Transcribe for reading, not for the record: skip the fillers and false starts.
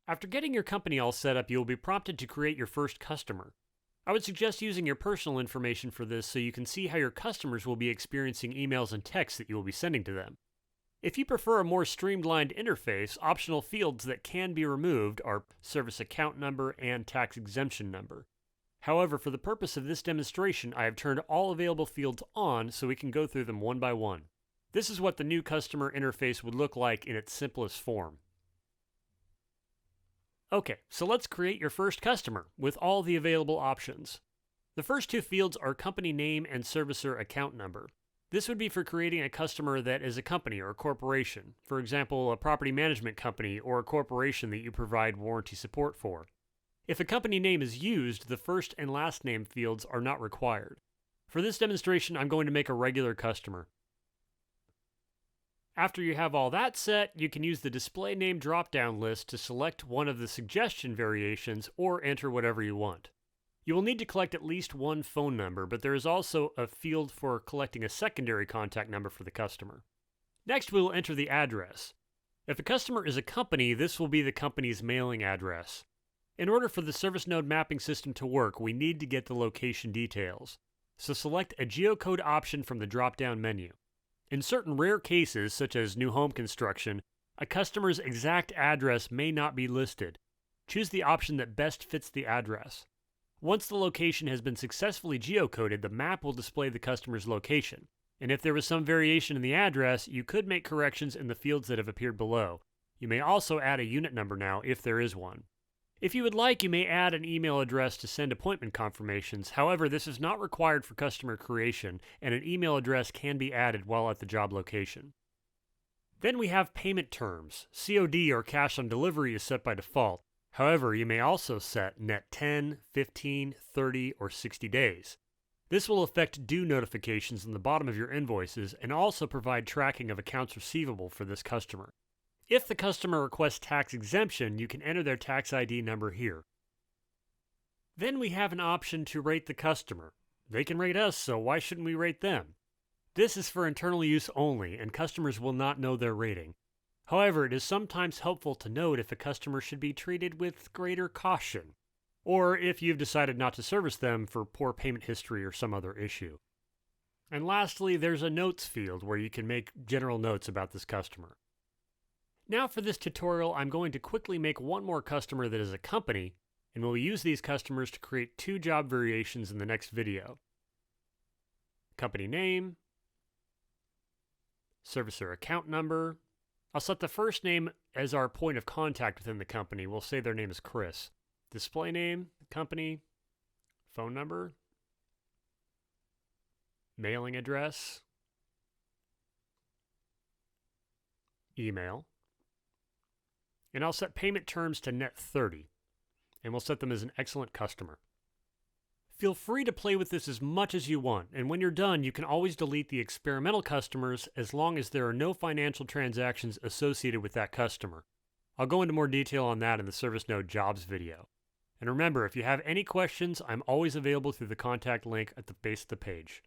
After getting your company all set up, you will be prompted to create your first customer. I would suggest using your personal information for this so you can see how your customers will be experiencing emails and texts that you will be sending to them. If you prefer a more streamlined interface, optional fields that can be removed are service account number and tax exemption number. However, for the purpose of this demonstration, I have turned all available fields on so we can go through them one by one. This is what the new customer interface would look like in its simplest form. Okay, so let's create your first customer with all the available options. The first two fields are company name and servicer account number. This would be for creating a customer that is a company or a corporation, for example, a property management company or a corporation that you provide warranty support for. If a company name is used, the first and last name fields are not required. For this demonstration, I'm going to make a regular customer. After you have all that set, you can use the display name drop-down list to select one of the suggestion variations or enter whatever you want. You will need to collect at least one phone number, but there is also a field for collecting a secondary contact number for the customer. Next, we will enter the address. If a customer is a company, this will be the company's mailing address. In order for the service node mapping system to work, we need to get the location details. So select a geocode option from the drop-down menu. In certain rare cases, such as new home construction, a customer's exact address may not be listed. Choose the option that best fits the address. Once the location has been successfully geocoded, the map will display the customer's location. And if there was some variation in the address, you could make corrections in the fields that have appeared below. You may also add a unit number now if there is one. If you would like, you may add an email address to send appointment confirmations. However, this is not required for customer creation, and an email address can be added while at the job location. Then we have payment terms. COD or cash on delivery is set by default. However, you may also set net 10, 15, 30, or 60 days. This will affect due notifications on the bottom of your invoices and also provide tracking of accounts receivable for this customer. If the customer requests tax exemption, you can enter their tax ID number here. Then we have an option to rate the customer. They can rate us, so why shouldn't we rate them? This is for internal use only, and customers will not know their rating. However, it is sometimes helpful to note if a customer should be treated with greater caution, or if you've decided not to service them for poor payment history or some other issue. And lastly, there's a notes field where you can make general notes about this customer. Now for this tutorial, I'm going to quickly make one more customer that is a company, and we'll use these customers to create two job variations in the next video. Company name, servicer account number. I'll set the first name as our point of contact within the company. We'll say their name is Chris. Display name, company, phone number, mailing address, email, and I'll set payment terms to net 30, and we'll set them as an excellent customer. Feel free to play with this as much as you want, and when you're done, you can always delete the experimental customers as long as there are no financial transactions associated with that customer. I'll go into more detail on that in the Service Node Jobs video. And remember, if you have any questions, I'm always available through the contact link at the base of the page.